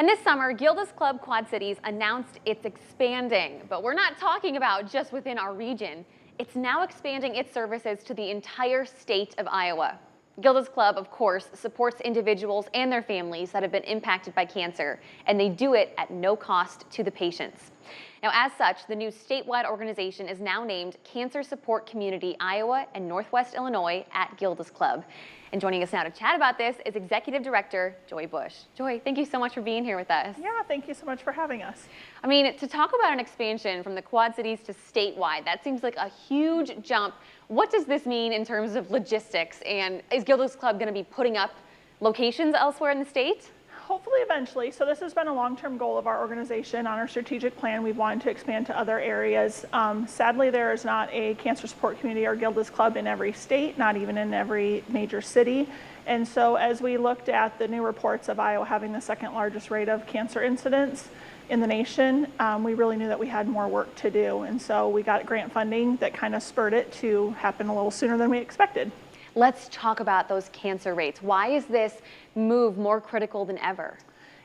And this summer, Gilda's Club Quad Cities announced it's expanding, but we're not talking about just within our region. It's now expanding its services to the entire state of Iowa. Gilda's Club, of course, supports individuals and their families that have been impacted by cancer, and they do it at no cost to the patients. Now, as such, the new statewide organization is now named Cancer Support Community Iowa and Northwest Illinois at Gilda's Club. And joining us now to chat about this is Executive Director Joy Bush. Joy, thank you so much for being here with us. Yeah, thank you so much for having us. I mean, to talk about an expansion from the Quad Cities to statewide, that seems like a huge jump. What does this mean in terms of logistics? And is Gilda's Club going to be putting up locations elsewhere in the state? Hopefully eventually. So this has been a long-term goal of our organization. On our strategic plan, we've wanted to expand to other areas. Sadly, there is not a cancer support community or Gilda's Club in every state, not even in every major city. And so as we looked at the new reports of Iowa having the second largest rate of cancer incidence in the nation, we really knew that we had more work to do. And so we got grant funding that kind of spurred it to happen a little sooner than we expected. Let's talk about those cancer rates. Why is this move more critical than ever?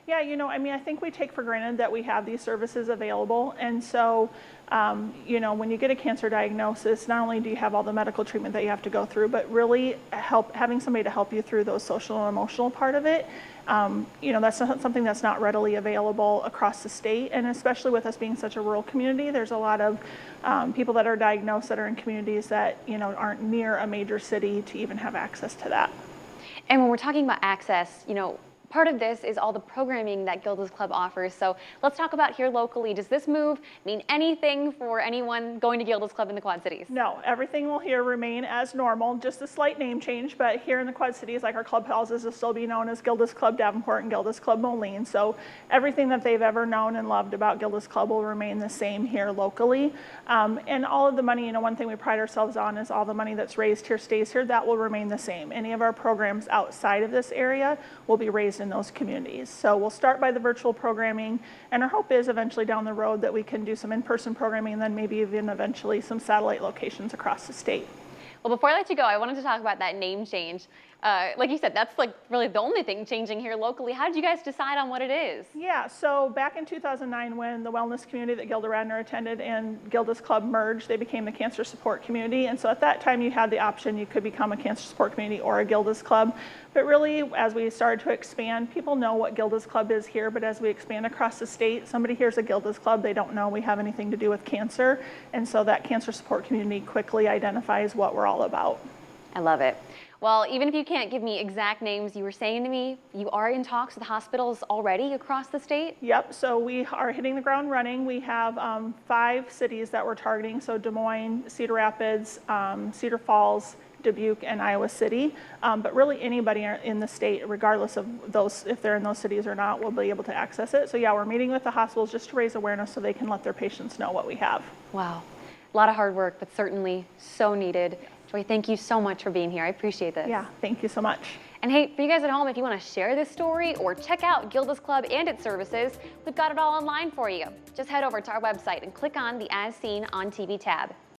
Yeah, I think we take for granted that we have these services available. And so, when you get a cancer diagnosis, not only do you have all the medical treatment that you have to go through, but really having somebody to help you through those social and emotional part of it. That's not something that's not readily available across the state. And especially with us being such a rural community, there's a lot of people that are diagnosed that are in communities that, aren't near a major city to even have access to that. And when we're talking about access, part of this is all the programming that Gilda's Club offers. So let's talk about here locally. Does this move mean anything for anyone going to Gilda's Club in the Quad Cities? No, everything will here remain as normal, just a slight name change, but here in the Quad Cities, like our club houses will still be known as Gilda's Club Davenport and Gilda's Club Moline. So everything that they've ever known and loved about Gilda's Club will remain the same here locally. And all of the money, one thing we pride ourselves on is all the money that's raised here stays here. That will remain the same. Any of our programs outside of this area will be raised in those communities. So we'll start by the virtual programming, and our hope is eventually down the road that we can do some in-person programming and then maybe even eventually some satellite locations across the state. Well, before I let you go, I wanted to talk about that name change. Like you said, that's like really the only thing changing here locally. How did you guys decide on what it is? Yeah, so back in 2009 when the wellness community that Gilda Radner attended and Gilda's Club merged, they became the Cancer Support Community. And so at that time you had the option, you could become a Cancer Support Community or a Gilda's Club. But really, as we started to expand, people know what Gilda's Club is here, but as we expand across the state, somebody hears a Gilda's Club, they don't know we have anything to do with cancer. And so that Cancer Support Community quickly identifies what we're all about. I love it. Well, even if you can't give me exact names, you were saying to me you are in talks with hospitals already across the state? Yep, so we are hitting the ground running. We have 5 cities that we're targeting, so Des Moines, Cedar Rapids, Cedar Falls, Dubuque, and Iowa City. But really anybody in the state, regardless of those, if they're in those cities or not, will be able to access it. So yeah, we're meeting with the hospitals just to raise awareness so they can let their patients know what we have. Wow, a lot of hard work, but certainly so needed. Joy, thank you so much for being here. I appreciate this. Yeah, thank you so much. And hey, for you guys at home, if you want to share this story or check out Gilda's Club and its services, we've got it all online for you. Just head over to our website and click on the As Seen on TV tab.